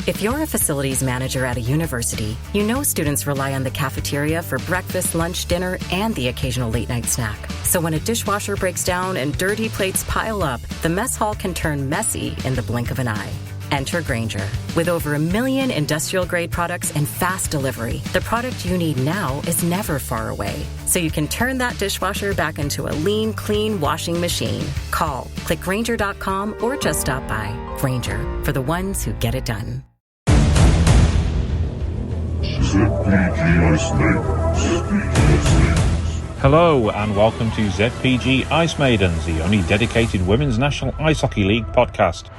If you're a facilities manager at a university, you know students rely on the cafeteria for breakfast, lunch, dinner, and the occasional late-night snack. So when a dishwasher breaks down and dirty plates pile up, the mess hall can turn messy in the blink of an eye. Enter Grainger. With over 1 million industrial-grade products and fast delivery, the product you need now is never far away. So you can turn that dishwasher back into a lean, clean washing machine. Call, click Grainger.com, or just stop by. Grainger, for the ones who get it done. Hello and welcome to ZPG Ice Maidens, the only dedicated Women's National Ice Hockey League podcast.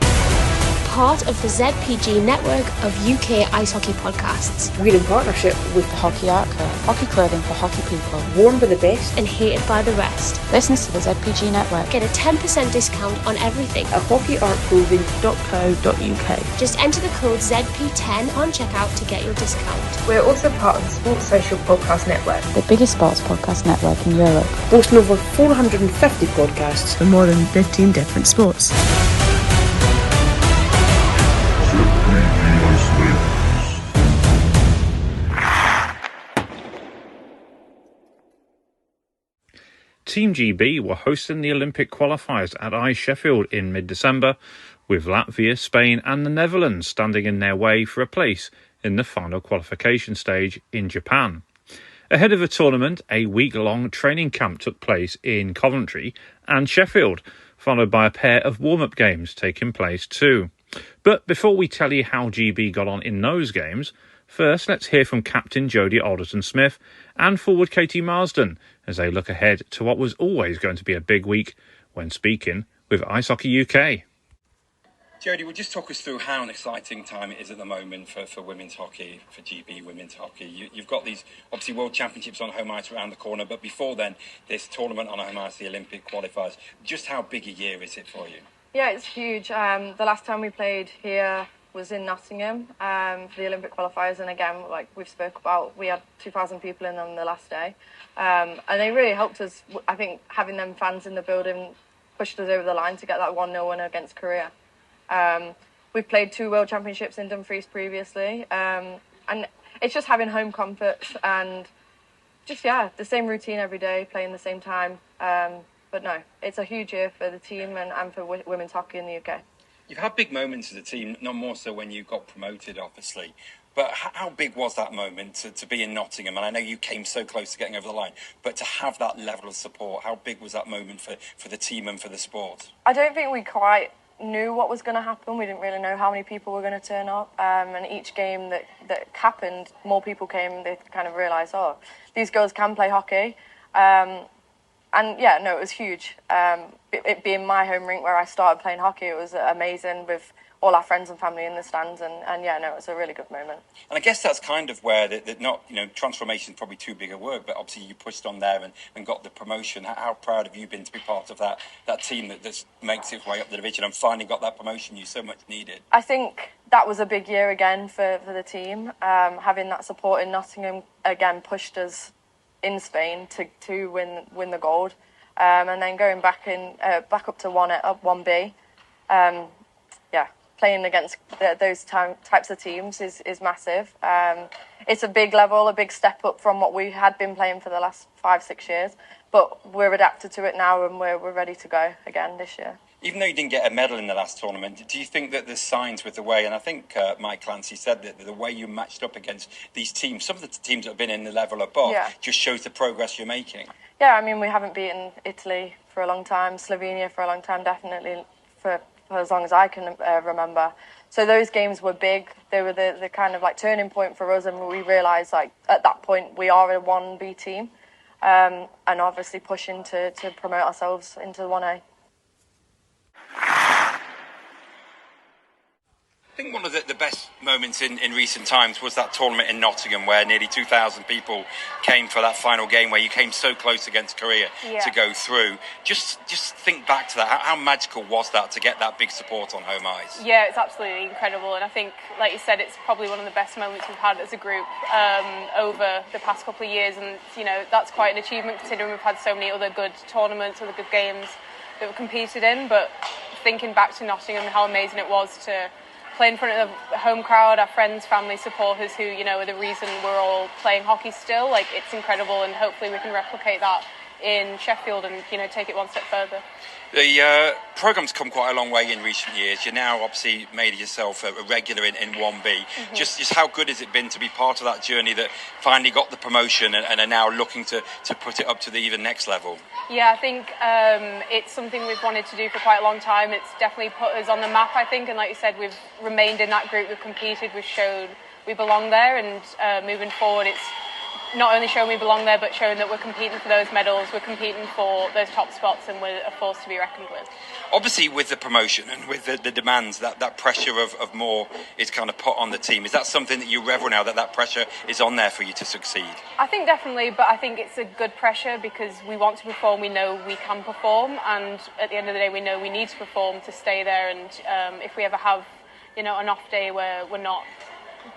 Part of the ZPG network of UK ice hockey podcasts. We're in partnership with the Hockey Arca, hockey clothing for hockey people. Worn by the best and hated by the rest. Listen to the ZPG network. Get a 10% discount on everything at hockeyartclothing.co.uk. Just enter the code ZP10 on checkout to get your discount. We're also part of the Sports Social Podcast Network, the biggest sports podcast network in Europe, boasting over 450 podcasts for more than 15 different sports. Team GB were hosting the Olympic qualifiers at Ice Sheffield in mid-December, with Latvia, Spain and the Netherlands standing in their way for a place in the final qualification stage in Japan. Ahead of the tournament, a week-long training camp took place in Coventry and Sheffield, followed by a pair of warm-up games taking place too. But before we tell you how GB got on in those games, first let's hear from captain Jodie Alderton-Smith and forward Katie Marsden as they look ahead to what was always going to be a big week when speaking with Ice Hockey UK. Jodie, will just talk us through how an exciting time it is at the moment for women's hockey, for GB women's hockey. You've got these, obviously, World Championships on home ice around the corner, but before then, this tournament on home ice, the Olympic qualifiers. Just how big a year is it for you? Yeah, it's huge. The last time we played here was in Nottingham for the Olympic qualifiers, and again, like we've spoke about, we had 2,000 people in them the last day, and they really helped us. I think having them fans in the building pushed us over the line to get that 1-0 win against Korea. We've played 2 World Championships in Dumfries previously, and it's just having home comfort and just, the same routine every day, playing the same time. But no, it's a huge year for the team and for women's hockey in the UK. You've had big moments as a team, not more so when you got promoted, obviously. But how big was that moment to be in Nottingham? And I know you came so close to getting over the line, but to have that level of support, how big was that moment for the team and for the sport? I don't think we quite knew what was going to happen. We didn't really know how many people were going to turn up. And each game that happened, more people came. They kind of realised, these girls can play hockey. And it was huge. It being my home rink where I started playing hockey, it was amazing with all our friends and family in the stands. And it was a really good moment. And I guess that's kind of where transformation is probably too big a word, but obviously you pushed on there and got the promotion. How proud have you been to be part of that team that makes its way up the division and finally got that promotion you so much needed? I think that was a big year again for the team. Having that support in Nottingham again pushed us in Spain to win the gold, and then going back up to 1B, playing against those types of teams is massive. It's a big level, a big step up from what we had been playing for the last 5-6 years, but we're adapted to it now and we're ready to go again this year. Even though you didn't get a medal in the last tournament, do you think that there's signs with the way, and I think Mike Clancy said that the way you matched up against these teams, some of the teams that have been in the level above, just shows the progress you're making? Yeah, I mean, we haven't beaten Italy for a long time, Slovenia for a long time, definitely for as long as I can remember. So those games were big. They were the kind of like turning point for us, and we realised like at that point we are a 1B team, and obviously pushing to promote ourselves into 1A. I think one of the best moments in recent times was that tournament in Nottingham where nearly 2,000 people came for that final game where you came so close against Korea to go through. Just think back to that. How magical was that to get that big support on home ice? Yeah, it's absolutely incredible. And I think, like you said, it's probably one of the best moments we've had as a group over the past couple of years. And, that's quite an achievement considering we've had so many other good tournaments, other good games that we've competed in. But thinking back to Nottingham and how amazing it was to play in front of the home crowd, our friends, family, supporters who, are the reason we're all playing hockey still. Like, it's incredible, and hopefully we can replicate that in Sheffield and, take it one step further. The programme's come quite a long way in recent years. You're now obviously made yourself a regular in 1B. Mm-hmm. Just how good has it been to be part of that journey that finally got the promotion and are now looking to put it up to the even next level? Yeah, I think it's something we've wanted to do for quite a long time. It's definitely put us on the map, I think, and like you said, we've remained in that group, we've competed, we've showed we belong there, and moving forward it's not only showing we belong there, but showing that we're competing for those medals, we're competing for those top spots, and we're a force to be reckoned with. Obviously, with the promotion and with the demands, that pressure of more is kind of put on the team. Is that something that you revel now, that pressure is on there for you to succeed? I think definitely, but I think it's a good pressure because we want to perform, we know we can perform, and at the end of the day, we know we need to perform to stay there, and if we ever have, an off day where we're not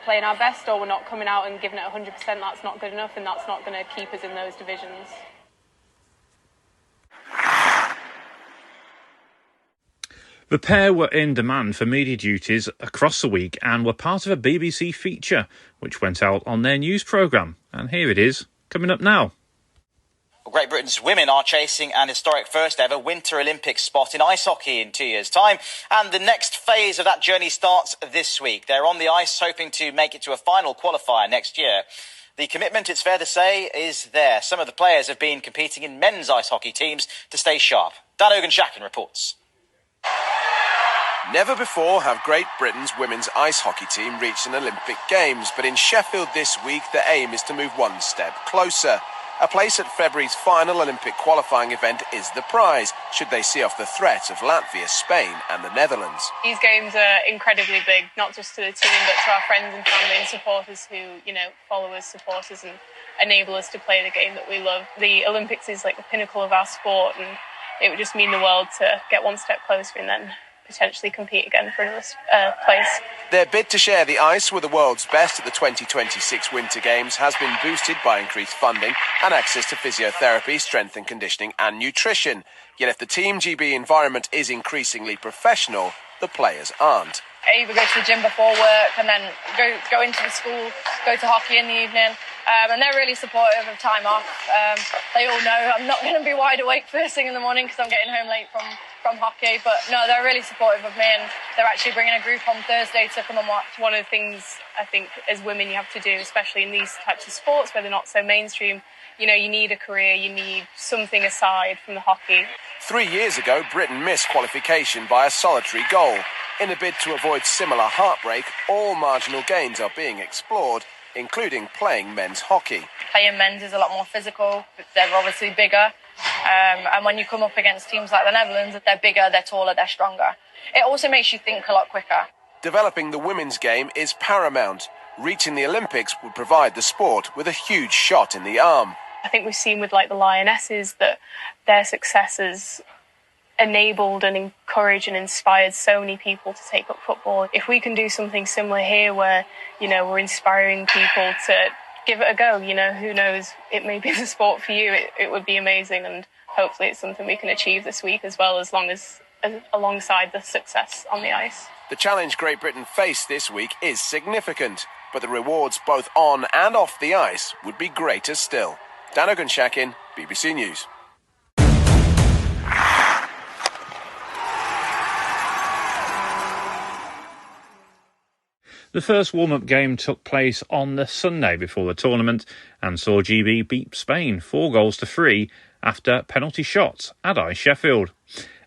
playing our best or we're not coming out and giving it 100%, that's not good enough, and that's not going to keep us in those divisions. The pair were in demand for media duties across the week and were part of a BBC feature which went out on their news programme. And here it is, coming up now. Great Britain's women are chasing an historic first ever Winter Olympics spot in ice hockey in 2 years' time, and the next phase of that journey starts this week. They're on the ice hoping to make it to a final qualifier next year. The commitment, it's fair to say, is there. Some of the players have been competing in men's ice hockey teams to stay sharp. Dan Ogan-Shacken reports. Never before have Great Britain's women's ice hockey team reached an Olympic Games, but in Sheffield this week the aim is to move one step closer. A place at February's final Olympic qualifying event is the prize, should they see off the threat of Latvia, Spain and the Netherlands. These games are incredibly big, not just to the team, but to our friends and family and supporters who, follow us, support us and enable us to play the game that we love. The Olympics is like the pinnacle of our sport, and it would just mean the world to get one step closer and then potentially compete again for another place. Their bid to share the ice with the world's best at the 2026 Winter Games has been boosted by increased funding and access to physiotherapy, strength and conditioning and nutrition. Yet if the Team GB environment is increasingly professional, the players aren't. I either go to the gym before work and then go into the school, go to hockey in the evening. And they're really supportive of time off. They all know I'm not going to be wide awake first thing in the morning because I'm getting home late from hockey. But no, they're really supportive of me, and they're actually bringing a group on Thursday to come and watch. One of the things I think as women you have to do, especially in these types of sports where they're not so mainstream, you need a career, you need something aside from the hockey. 3 years ago, Britain missed qualification by a solitary goal. In a bid to avoid similar heartbreak, all marginal gains are being explored, including playing men's hockey. Playing men's is a lot more physical. They're obviously bigger. And when you come up against teams like the Netherlands, they're bigger, they're taller, they're stronger. It also makes you think a lot quicker. Developing the women's game is paramount. Reaching the Olympics would provide the sport with a huge shot in the arm. I think we've seen with the Lionesses that their successes enabled and encouraged and inspired so many people to take up football. If we can do something similar here where, we're inspiring people to give it a go, who knows, it may be the sport for you, it would be amazing, and hopefully it's something we can achieve this week as well, alongside the success on the ice. The challenge Great Britain faced this week is significant, but the rewards both on and off the ice would be greater still. Dan Ogan-Shacken, BBC News. The first warm-up game took place on the Sunday before the tournament and saw GB beat Spain 4-3 after penalty shots at Ice Sheffield.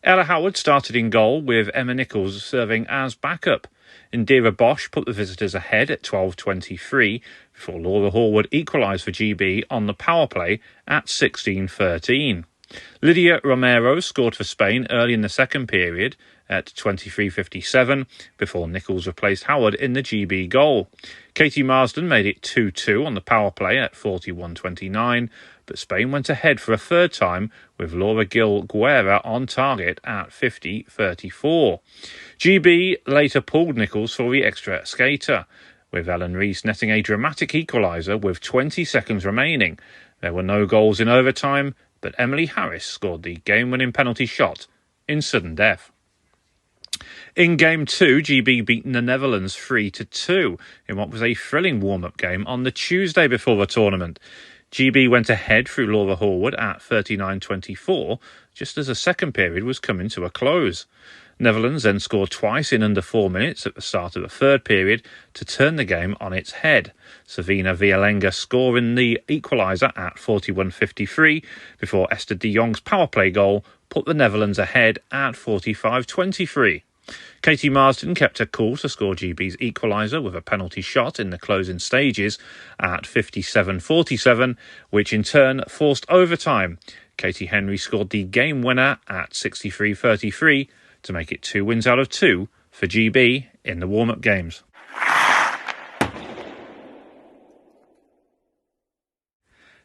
Ella Howard started in goal with Emma Nichols serving as backup. Indira Bosch put the visitors ahead at 12:23 before Laura Horwood equalised for GB on the power play at 16:13. Lydia Romero scored for Spain early in the second period at 23:57 before Nichols replaced Howard in the GB goal. Katie Marsden made it 2-2 on the power play at 41:29, but Spain went ahead for a third time with Laura Gil Guerra on target at 50:34. GB later pulled Nichols for the extra skater, with Ellen Rees netting a dramatic equaliser with 20 seconds remaining. There were no goals in overtime, but Emily Harris scored the game-winning penalty shot in sudden death. In Game 2, GB beaten the Netherlands 3-2 in what was a thrilling warm-up game on the Tuesday before the tournament. GB went ahead through Laura Horwood at 39-24, just as the second period was coming to a close. Netherlands then scored twice in under 4 minutes at the start of the third period to turn the game on its head. Savina Vialenga scoring the equaliser at 41-53 before Esther de Jong's power play goal put the Netherlands ahead at 45-23. Katie Marsden kept her cool to score GB's equaliser with a penalty shot in the closing stages at 57-47, which in turn forced overtime. Katie Henry scored the game winner at 63-33 to make it 2 wins out of 2 for GB in the warm-up games.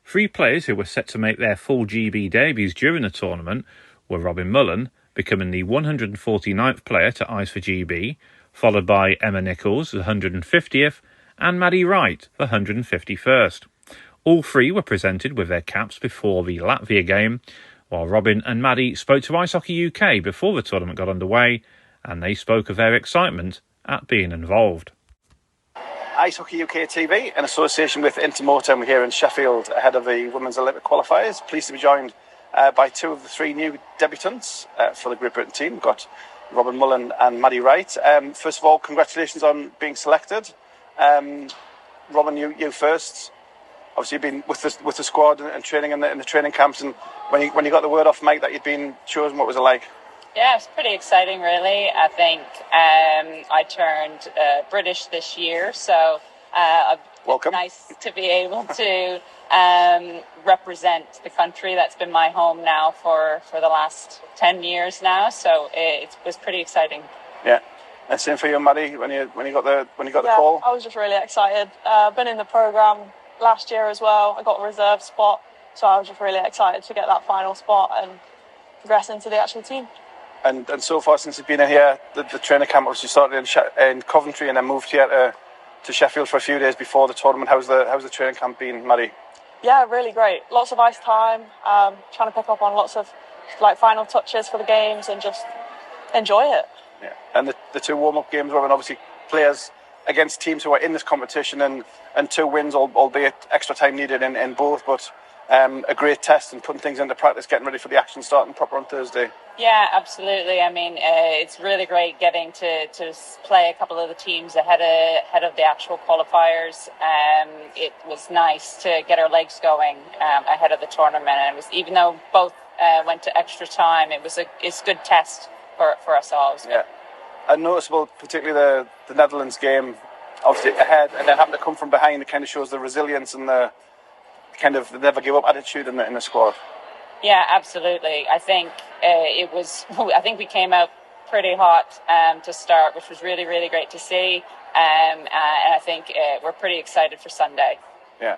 Three players who were set to make their full GB debuts during the tournament were Robin Mullen, becoming the 149th player to ice for GB, followed by Emma Nichols, the 150th, and Maddie Wright, the 151st. All three were presented with their caps before the Latvia game, while Robin and Maddie spoke to Ice Hockey UK before the tournament got underway, and they spoke of their excitement at being involved. Ice Hockey UK TV, in association with Intermotum here in Sheffield ahead of the Women's Olympic Qualifiers. Pleased to be joined by two of the three new debutants for the Great Britain team. We've got Robin Mullen and Maddie Wright. First of all, congratulations on being selected. Robin, you first. Obviously, you've been with the squad and training in the training camps. And when you got the word off Mike that you'd been chosen, what was it like? Yeah, it's pretty exciting, really. I think I turned British this year, so welcome. Nice to be able to represent the country that's been my home now for the last 10 years now. So it was pretty exciting. Yeah, and same for you, Maddie. When you got the call. I was just really excited. Been in the programme last year as well. I got a reserve spot, so I was just really excited to get that final spot and progress into the actual team. And so far since you've been in here, the training camp obviously started in Coventry and then moved here to Sheffield for a few days before the tournament. How's the training camp been, Maddie? Yeah, really great. Lots of ice time. Trying to pick up on lots of final touches for the games and just enjoy it. Yeah, and the two warm-up games were obviously players against teams who are in this competition and 2 wins, albeit extra time needed in both, but a great test and putting things into practice, getting ready for the action starting proper on Thursday. Yeah, absolutely. I mean, it's really great getting to play a couple of the teams ahead of the actual qualifiers. It was nice to get our legs going ahead of the tournament, and it was, even though both went to extra time, it's a good test for us all. Yeah, and noticeable, particularly the Netherlands game, obviously ahead, and then having to come from behind. It kind of shows the resilience and the kind of the never give up attitude in the squad. Yeah, absolutely. I think I think we came out pretty hot to start, which was really, really great to see. And I think we're pretty excited for Sunday. Yeah.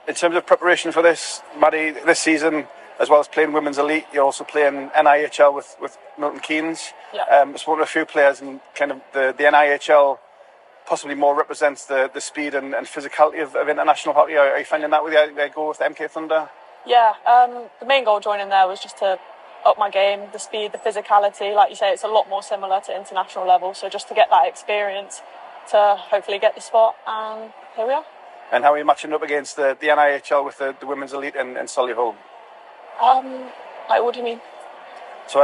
In terms of preparation for this, Maddie, this season, as well as playing Women's Elite, you're also playing NIHL with Milton Keynes. Yeah. I've spoken to a few players, and kind of the NIHL possibly more represents the speed and physicality of international hockey. Are you finding that with your go with the MK Thunder? Yeah, the main goal joining there was just to up my game, the speed, the physicality. Like you say, it's a lot more similar to international level. So just to get that experience to hopefully get the spot, and here we are. And how are you matching up against the NIHL with the Women's Elite in Solihull? What do you mean? So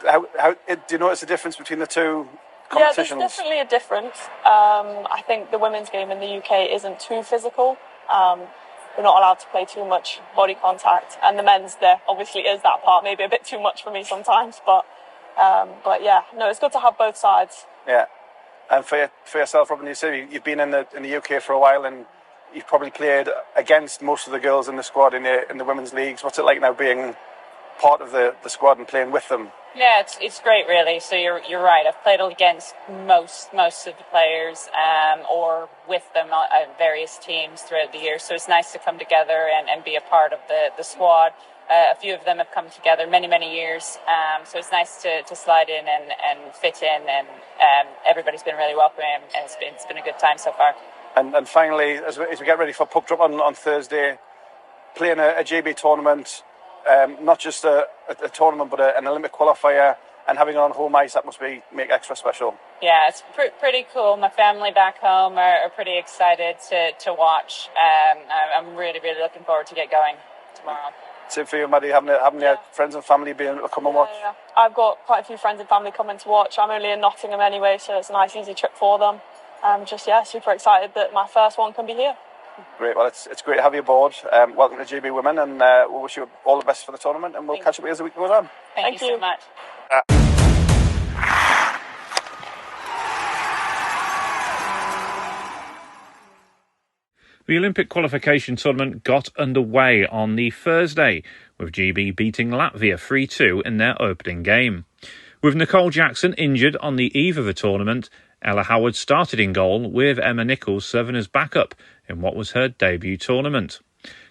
how do you notice the difference between the two competitions? Yeah, there's definitely a difference. I think the women's game in the UK isn't too physical. We're not allowed to play too much body contact, and the men's, there obviously is that part, maybe a bit too much for me sometimes, but yeah, no, it's good to have both sides. Yeah, and for yourself, Robin, you say you've been in the UK for a while, and you've probably played against most of the girls in the squad in the women's leagues. What's it like now being part of the squad and playing with them? Yeah, it's great, really. So you're right. I've played against most of the players, or with them at various teams throughout the year. So it's nice to come together and be a part of the squad. A few of them have come together many years. So it's nice to slide in and fit in, and everybody's been really welcoming, and it's been a good time so far. And finally, as we get ready for puck drop on Thursday, playing a JB tournament. Not just a tournament, but an Olympic qualifier. and having it on home ice, that must make extra special. Yeah, it's pretty cool. My family back home are pretty excited to watch. I'm really looking forward to get going tomorrow. Same for you, Maddie, having your friends and family being able to come and watch? Yeah. I've got quite a few friends and family coming to watch. I'm only in Nottingham anyway, so it's a nice, easy trip for them. Super excited that my first one can be here. Great, well, it's great to have you aboard. Welcome to GB Women, and we'll wish you all the best for the tournament, and we'll catch up with you as the week goes on. Thank you so much. The Olympic qualification tournament got underway on the Thursday, with GB beating Latvia 3-2 in their opening game. With Nicole Jackson injured on the eve of the tournament, Ella Howard started in goal, with Emma Nichols serving as backup in what was her debut tournament.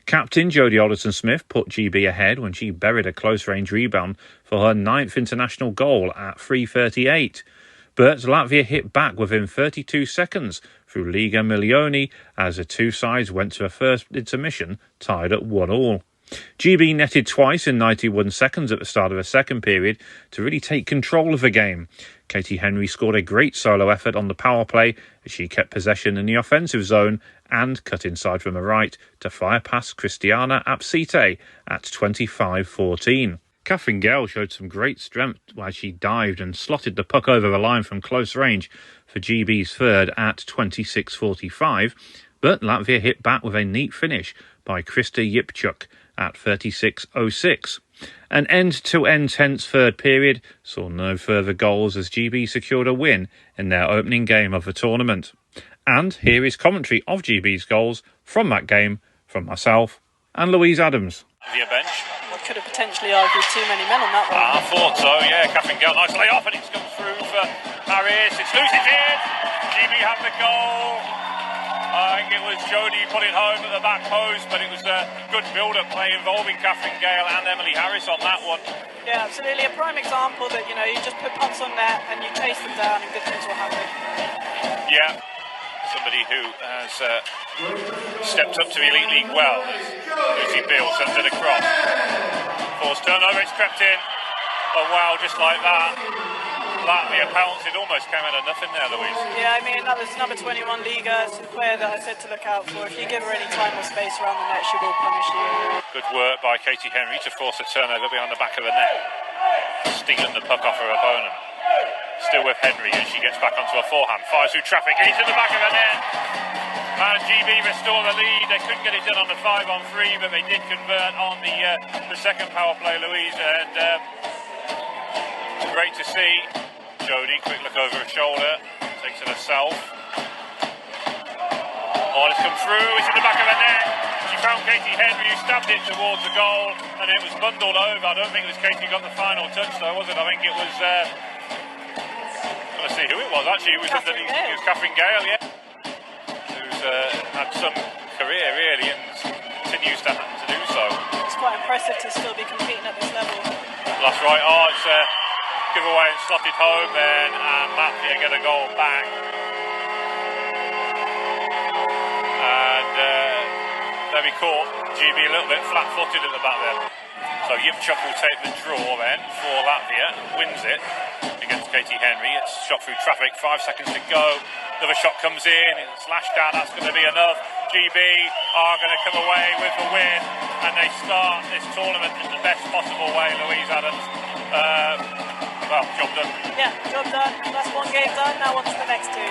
Captain Jodie Alderson-Smith put GB ahead when she buried a close-range rebound for her 9th international goal at 3:38. But Latvia hit back within 32 seconds through Liga Milioni as the two sides went to a first intermission tied at 1-1. GB netted twice in 91 seconds at the start of the second period to really take control of the game. Katie Henry scored a great solo effort on the power play as she kept possession in the offensive zone and cut inside from the right to fire past Christiana Apsite at 25-14. Catherine Gale showed some great strength as she dived and slotted the puck over the line from close range for GB's third at 26-45, but Latvia hit back with a neat finish by Krista Yipchuk at 36-06. An end-to-end tense third period saw no further goals as GB secured a win in their opening game of the tournament. And here is commentary of GB's goals from that game from myself and Louise Adams. The bench. Could have potentially argued too many men on that one. I thought so, yeah. Catherine Gale, nice lay off, and it comes through for Harris. It's loose, it's in. GB have the goal. I think it was Jodie putting home at the back post, but it was a good build-up play involving Catherine Gale and Emily Harris on that one. Yeah, absolutely. A prime example that, you just put punts on net and you chase them down and good things will happen. Yeah. Somebody who has stepped up to the Elite League well, as Lucy Beale sends it across. Forced turnover, it's crept in. Oh wow, just like that. Latvia pounced, it almost came out of nothing there, Louise. Yeah, I mean, that was number 21 Liga. It's a player that I said to look out for. If you give her any time or space around the net, she will punish you. Good work by Katie Henry to force a turnover behind the back of the net, stealing the puck off her opponent. Still with Henry, and she gets back onto her forehand, fires through traffic, and into the back of the net. And GB restore the lead. They couldn't get it done on the 5-on-3, but they did convert on the second power play, Louise. And great to see. Jodie, quick look over her shoulder, takes it herself. Oh, it's come through. It's in the back of the net. She found Katie Henry, who stabbed it towards the goal, and it was bundled over. I don't think it was Katie who got the final touch, though, was it? I think it was. Let's see who it was. Actually, it was Catherine Gale, yeah, who's had some career really and continues to do so. It's quite impressive to still be competing at this level. That's right. Oh, it's a giveaway and slotted home then, and Latvia get a goal back. And very caught GB a little bit flat-footed at the back there. So Yipchuk will take the draw then for Latvia, wins it against Katie Henry. It's shot through traffic, 5 seconds to go. Another shot comes in, it's lashed down, that's going to be enough. GB are going to come away with the win, and they start this tournament in the best possible way, Louise Adams. Well, job done. Yeah, job done. That's one game done, now on to the next two.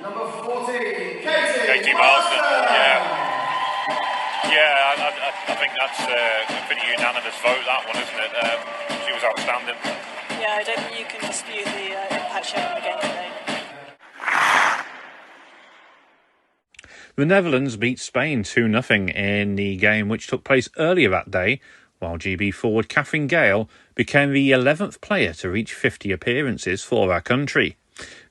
Number 40, Katie Marsden, yeah. Yeah, I think that's a pretty unanimous vote, that one, isn't it? She was outstanding. Yeah, I don't think you can dispute the impact she had in the game today. The Netherlands beat Spain 2-0 in the game which took place earlier that day, while GB forward Catherine Gale became the 11th player to reach 50 appearances for our country.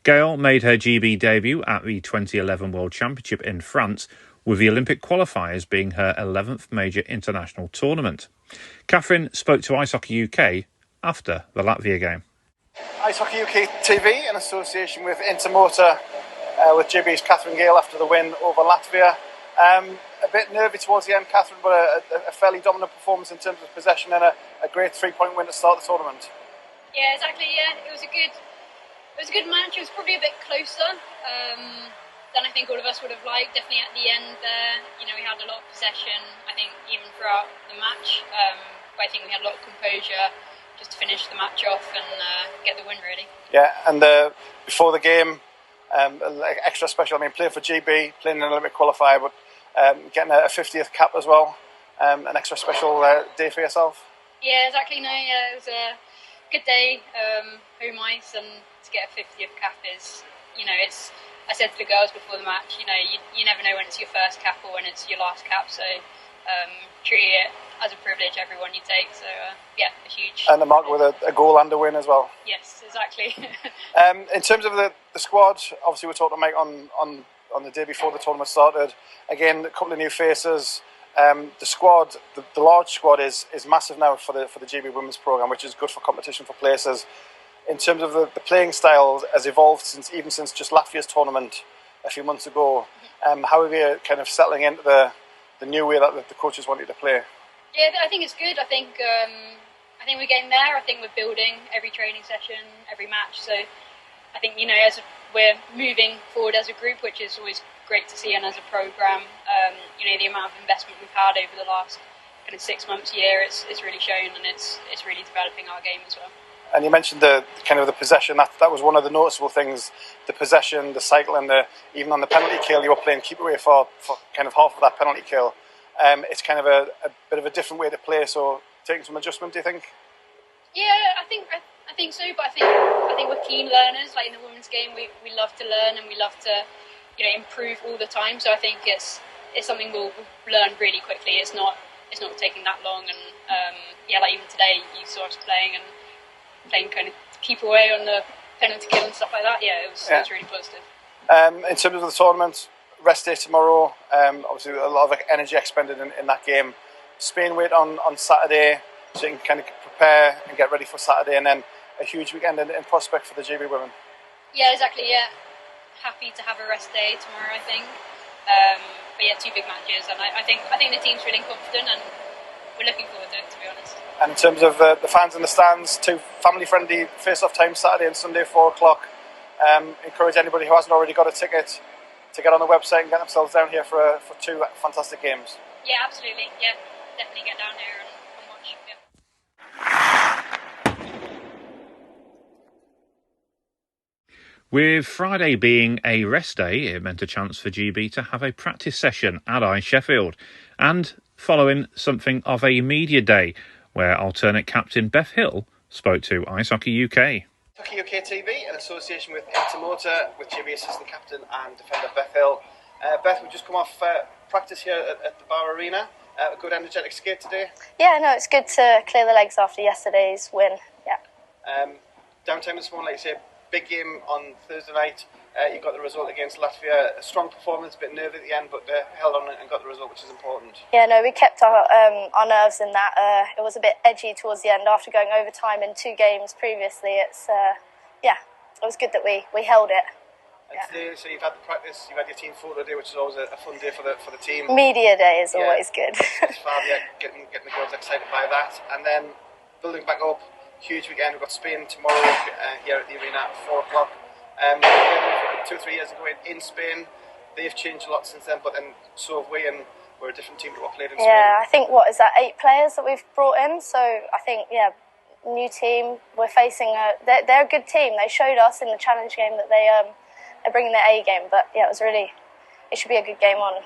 Gale made her GB debut at the 2011 World Championship in France, with the Olympic Qualifiers being her 11th major international tournament. Catherine spoke to Ice Hockey UK after the Latvia game. Ice Hockey UK TV in association with Intermotor with GB's Catherine Gale after the win over Latvia. A bit nervy towards the end, Catherine, but a fairly dominant performance in terms of possession and a a great 3-point win to start the tournament. Yeah, exactly. Yeah, it was a good match. It was probably a bit closer than I think all of us would have liked. Definitely at the end there, we had a lot of possession. I think even throughout the match, but I think we had a lot of composure just to finish the match off and get the win, really. Yeah, and before the game, extra special. I mean, playing for GB, playing in an Olympic qualifier, but getting a 50th cap as well. An extra special day for yourself. Yeah, exactly. No, yeah, it was a good day, home ice, and to get a 50th cap is, it's. I said to the girls before the match, you never know when it's your first cap or when it's your last cap, so treat it as a privilege, everyone you take. So yeah, a huge. And the mark with a goal and a win as well. Yes, exactly. In terms of the squad, obviously we talked to Mike on the day before the tournament started. Again, a couple of new faces. The squad, the large squad is massive now for the GB Women's Programme, which is good for competition for places. In terms of the playing style has evolved since just Latvia's tournament a few months ago. How are you kind of settling into the new way that the coaches want you to play? Yeah, I think it's good. I think we're getting there. I think we're building every training session, every match. So I think as we're moving forward as a group, which is always great to see, and as a programme, the amount of investment we've had over the last kind of 6 months, year, it's really shown, and it's really developing our game as well. And you mentioned the possession. That was one of the noticeable things. The possession, the cycle, and even on the penalty kill, you were playing keep away for kind of half of that penalty kill. It's kind of a bit of a different way to play. So taking some adjustment, do you think? Yeah, I think so. But I think we're keen learners. Like in the women's game, we love to learn and we love to improve all the time. So I think it's something we'll learn really quickly. It's not taking that long. And like even today, you saw us playing kind of keep away on the penalty kill and stuff like that. Yeah, it was really positive. In terms of the tournament, rest day tomorrow. Obviously, a lot of energy expended in that game. Spain wait on Saturday, so you can kind of prepare and get ready for Saturday, and then a huge weekend in prospect for the GB women. Yeah, exactly. Yeah, happy to have a rest day tomorrow, I think. But yeah, 2 big matches, and I think the team's feeling confident, and we're looking forward to it, to be honest. And in terms of the fans in the stands, 2 family-friendly face-off times Saturday and Sunday, 4 o'clock. Encourage anybody who hasn't already got a ticket to get on the website and get themselves down here for 2 fantastic games. Yeah, absolutely. Yeah, definitely get down here and watch. Yeah. With Friday being a rest day, it meant a chance for GB to have a practice session at Ice Sheffield, and following something of a media day, where alternate captain Beth Hill spoke to Ice Hockey UK. Hockey UK TV, in association with Intermotor, with GB assistant captain and defender Beth Hill. Beth, we've just come off practice here at the Bar Arena. A good energetic skate today. Yeah, no, it's good to clear the legs after yesterday's win. Yeah. Downtime this morning, like you say, big game on Thursday night. You got the result against Latvia. A strong performance, a bit nervy at the end, but held on and got the result, which is important. Yeah, no, we kept our nerves in that. It was a bit edgy towards the end after going overtime in 2 games previously. It's it was good that we held it. And today, so you've had the practice, you've had your team photo day, which is always a fun day for the team. Media day is always good. It's Fabia getting the girls excited by that, and then building back up. Huge weekend. We've got Spain tomorrow here at the arena at 4 o'clock. 2 or 3 years ago in Spain, they've changed a lot since then, but then so have we, and we're a different team to what played in Spain. Yeah, I think, 8 players that we've brought in, so I think, new team. We're facing they're a good team. They showed us in the challenge game that they're bringing their A game, but it should be a good game on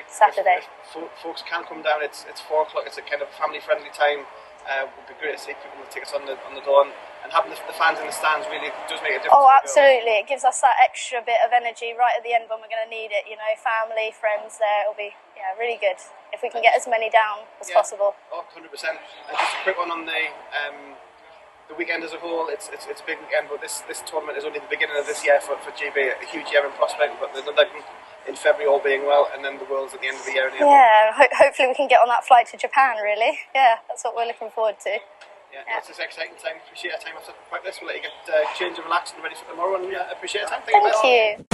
Saturday. If folks can come down, it's 4 o'clock, it's a kind of family-friendly time. It would be great to see people with tickets on the door, and having the fans in the stands really does make a difference. Oh, absolutely. It gives us that extra bit of energy right at the end when we're going to need it. Family, friends there. It'll be really good if we can get as many down as possible. Oh, 100%. And just a quick one on the weekend as a whole. It's a big weekend, but this tournament is only the beginning of this year for GB. A huge year in prospect, but there's another group in February, all being well, and then the Worlds at the end of the year. Hopefully we can get on that flight to Japan, really. Yeah, that's what we're looking forward to. Yeah, it's an exciting time. Appreciate your time after practice. We'll let you get changed and relaxed and ready for tomorrow, and appreciate your time. Thank you.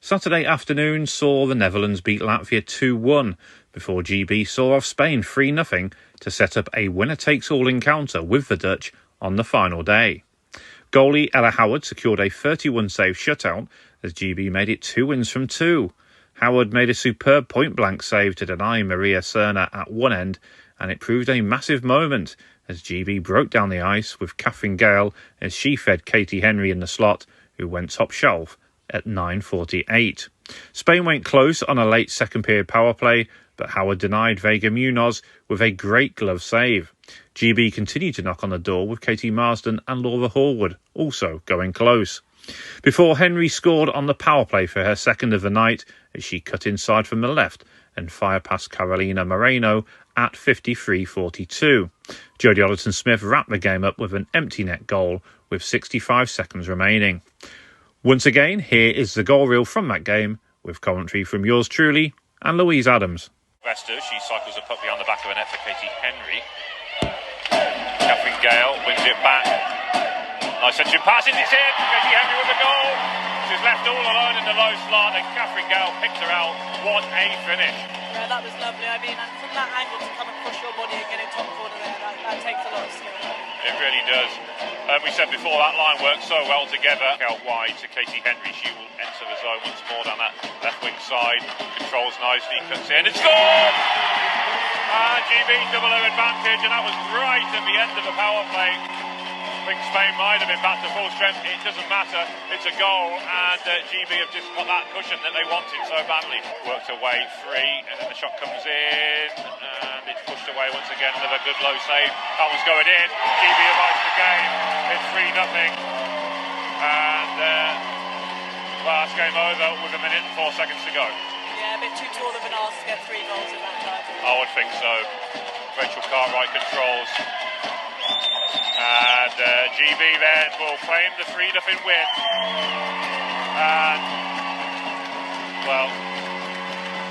Saturday afternoon saw the Netherlands beat Latvia 2-1 before GB saw off Spain 3-0 to set up a winner-takes-all encounter with the Dutch on the final day. Goalie Ella Howard secured a 31-save shutout as GB made it 2 wins from 2. Howard made a superb point-blank save to deny Maria Cerna at one end, and it proved a massive moment as GB broke down the ice with Catherine Gale as she fed Katie Henry in the slot, who went top shelf at 9:48. Spain went close on a late second-period power play, but Howard denied Vega Munoz with a great glove save. GB continued to knock on the door with Katie Marsden and Laura Horwood also going close. Before Henry scored on the power play for her second of the night as she cut inside from the left and fired past Carolina Moreno at 53-42. Jodie Ollerton-Smith wrapped the game up with an empty net goal with 65 seconds remaining. Once again, here is the goal reel from that game with commentary from yours truly and Louise Adams. Vesta, she cycles a puck behind the back of the net for Katie Henry. Catherine Gale wins it back. Nice entry pass, it's in. Katie Henry with the goal. She's left all alone in the low slot and Catherine Gale picks her out. What a finish. Yeah, that was lovely. I mean, and from that angle to come across your body and get in top corner there, that takes a lot of skill. It really does. We said before, that line works so well together. Out wide to Katie Henry. She will enter the zone once more down that left wing side. Controls nicely, cuts in and scores! And GB double her advantage, and that was right at the end of the power play. I think Spain might have been back to full strength. It doesn't matter. It's a goal, and GB have just got that cushion that they wanted so badly. Worked away free, and then the shot comes in, and it's pushed away once again. Another good low save. That one's going in. GB have iced the game. It's 3-0, and well, that's game over with 1 minute and 4 seconds to go. Yeah, a bit too tall of an arse to get 3 goals in that time. I would think so. Rachel Cartwright controls. And GB then will claim the 3-0 win. And, well,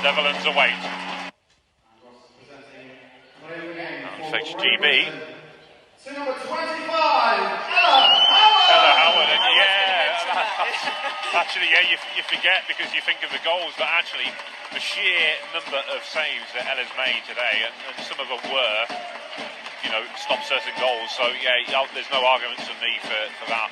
Netherlands await. That takes GB. Number 25, Ella Howard. And actually, you forget because you think of the goals, but actually the sheer number of saves that Ella's made today, and some of them were, stop certain goals. So, yeah, there's no arguments from me for that.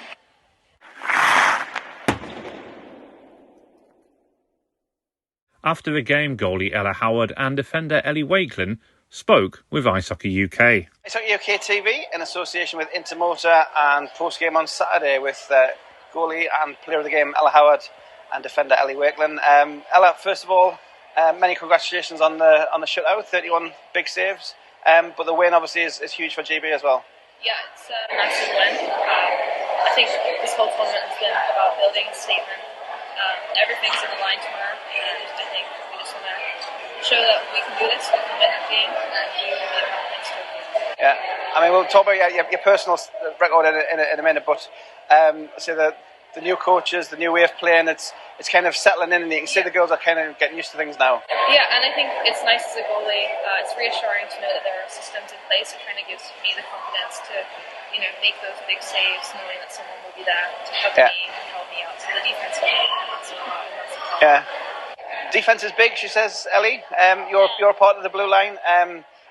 After the game, goalie Ella Howard and defender Ellie Wakelin spoke with Ice Hockey UK. Ice Hockey UK TV in association with Intermotor and post-game on Saturday with goalie and player of the game Ella Howard and defender Ellie Wakelin. Ella, first of all, many congratulations on the shutout, 31 big saves. But the win obviously is huge for GB as well. Yeah, it's a massive win. I think this whole tournament has been about building a statement. Everything's in the line tomorrow, and I think we just want to show that we can do this, we can win that game, and we will be about next year. Yeah, I mean, we'll talk about your personal record in a minute, but so the new coaches, the new way of playing, it's kind of settling in, and you can see the girls are kind of getting used to things now. Yeah, and I think it's nice as a goalie. It's reassuring to know that there are systems in place. It kind of gives me the confidence to, make those big saves, knowing that someone will be there to help me and help me out. So the defense will be Yeah, defense is big, she says, Ellie. You're a part of the blue line.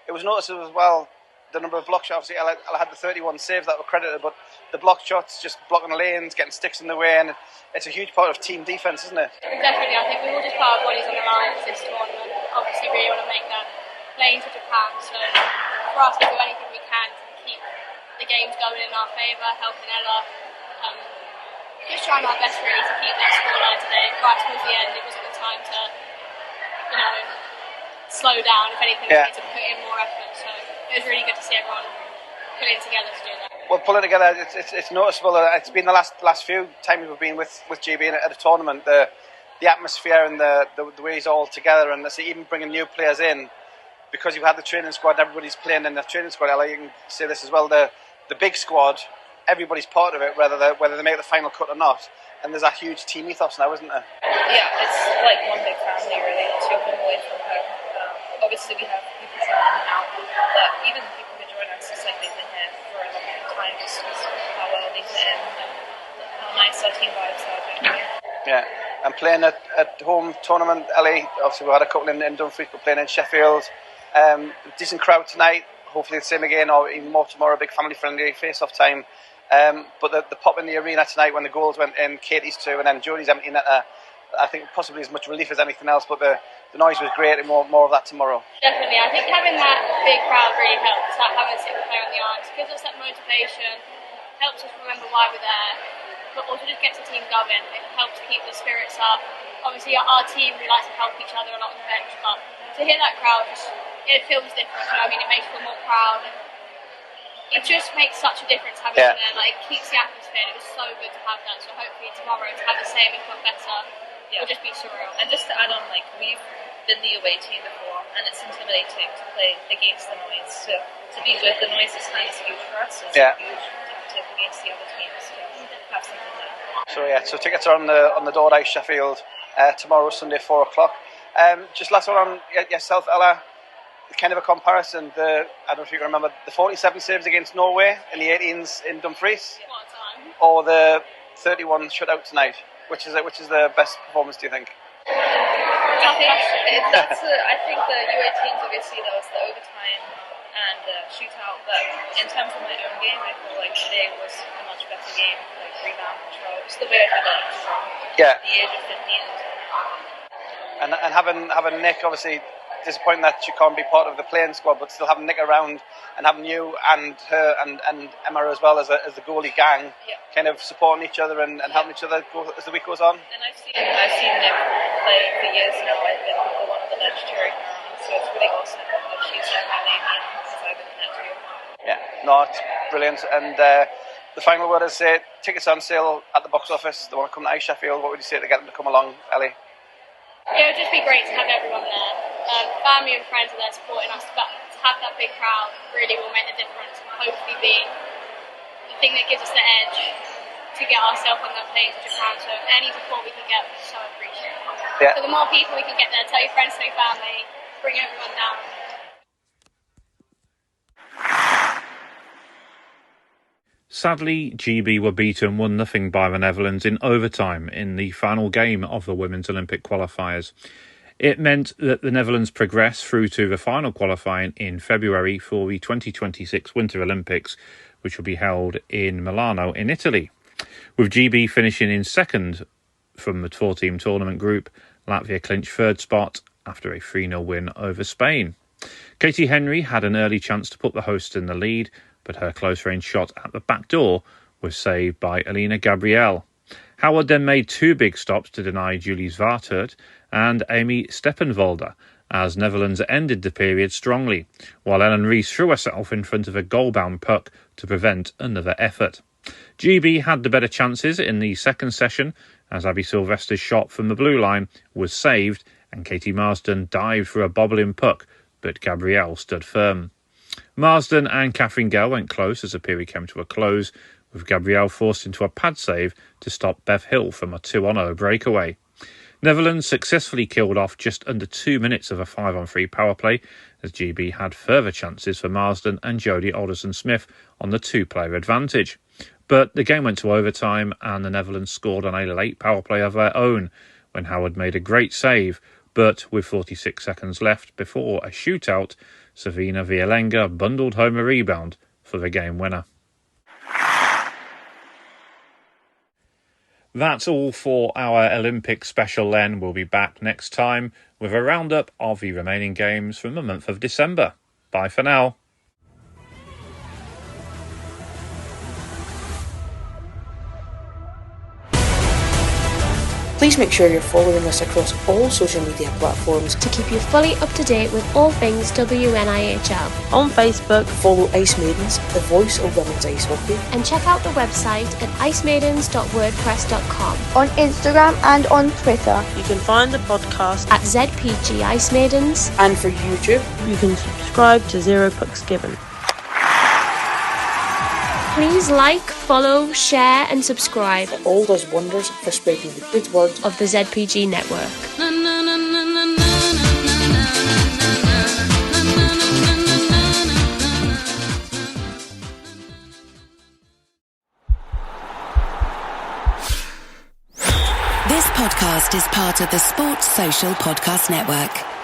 It was noticeable as well. The number of block shots, obviously Ella had the 31 saves that were credited, but the block shots, just blocking lanes, getting sticks in the way, and it's a huge part of team defence, isn't it? Definitely, I think we all just put our bodies on the line for this tournament. Obviously, really want to make that playing for Japan, so for us to do anything we can to keep the games going in our favour, helping Ella. Just trying our best really to keep that scoreline today. Right towards the end, it wasn't the time to, slow down. If anything, we need to put in more effort. So it was really good to see everyone pulling together to do that. Well, pulling together, it's noticeable. It's been the last few times we've been with GB at a tournament. The atmosphere and the way it's all together, and even bringing new players in, because you've had the training squad, everybody's playing in the training squad. Ella, you can say this as well. The big squad, everybody's part of it, whether they make the final cut or not. And there's a huge team ethos now, isn't there? Yeah, it's like one big family, really. It's your home away from home. Obviously, we have people from in and out, but even the people who join us, it's like they've been here for a long time, just how well they fit in and how nice our team vibes are. Yeah. and playing at home tournament, Ellie. Obviously, we had a couple in Dumfries, but playing in Sheffield. Decent crowd tonight. Hopefully the same again, or even more tomorrow. Big family-friendly face-off time. But the pop in the arena tonight when the goals went in, Katie's too, and then Jodie's empty netter, I think possibly as much relief as anything else. But the noise was great, and more of that tomorrow. Definitely, I think having that big crowd really helps. Like having a single player on the ice gives us that motivation, helps us remember why we're there, but also just gets the team going. It helps keep the spirits up. Obviously, our team, we like to help each other a lot on the bench, but to hear that crowd, it feels different. You know what I mean? It makes you feel more proud. And it just makes such a difference having it there. Like, it keeps the atmosphere. It was so good to have that. So hopefully tomorrow to have the same, if not better, will just be surreal. And just to add on, like, we've been the away team before, and it's intimidating to play against the noise. So to be with the noise this time is huge for us. It's huge to against the other teams. So have something there. So tickets are on the door at Sheffield tomorrow, Sunday, 4 o'clock. Just last one on yourself, Ella. Kind of a comparison. I don't know if you can remember the 47 saves against Norway in the 18s in Dumfries, or the 31 shutout tonight. Which is the best performance, do you think? I think the UA teams, obviously, that was the overtime and shootout. But in terms of my own game, I feel like today was a much better game. Like rebound control, just the way I did that from the age of 15. And having Nick, obviously disappointing that she can't be part of the playing squad, but still having Nick around and having you and her and Emma as well as the goalie gang, kind of supporting each other and helping each other as the week goes on. And I've seen Nick play for years now. I've been the one on the bench cheering her on, so it's really awesome that she's there handling me because I've been there too. Yeah, no, it's brilliant. And the final word is tickets on sale at the box office. They want to come to Sheffield. What would you say to get them to come along, Ellie? It would just be great to have everyone there. Family and friends are there supporting us, but to have that big crowd really will make the difference and hopefully be the thing that gives us the edge to get ourselves on that plane to Japan. So any support we can get, we so appreciate it. So the more people we can get there, tell your friends, tell your family, bring everyone down. Sadly, GB were beaten 1-0 by the Netherlands in overtime in the final game of the Women's Olympic Qualifiers. It meant that the Netherlands progressed through to the final qualifying in February for the 2026 Winter Olympics, which will be held in Milano in Italy. With GB finishing in second from the four-team tournament group, Latvia clinched third spot after a 3-0 win over Spain. Katie Henry had an early chance to put the hosts in the lead, but her close-range shot at the back door was saved by Alina Gabriel. Howard then made two big stops to deny Julie Zwartert and Amy Steppenwolde, as Netherlands ended the period strongly, while Ellen Rees threw herself in front of a goal-bound puck to prevent another effort. GB had the better chances in the second session, as Abby Sylvester's shot from the blue line was saved and Katie Marsden dived for a bobbling puck, but Gabrielle stood firm. Marsden and Catherine Gell went close as the period came to a close, with Gabrielle forced into a pad save to stop Bev Hill from a 2-0 breakaway. Netherlands successfully killed off just under 2 minutes of a 5-on-3 power play, as GB had further chances for Marsden and Jodie Alderson-Smith on the two-player advantage. But the game went to overtime and the Netherlands scored on a late power play of their own, when Howard made a great save, but with 46 seconds left before a shootout, Savina Violenga bundled home a rebound for the game winner. That's all for our Olympic special then. We'll be back next time with a roundup of the remaining games from the month of December. Bye for now. Please make sure you're following us across all social media platforms to keep you fully up to date with all things WNIHL. On Facebook, follow Ice Maidens, the voice of women's ice hockey. And check out the website at icemaidens.wordpress.com. On Instagram and on Twitter. You can find the podcast at ZPG Ice Maidens. And for YouTube, you can subscribe to Zero Pucks Given. Please like, follow, share and subscribe. It all does wonders for spreading the good word of the ZPG network. This podcast podcast is part of the Sports Social Podcast Network.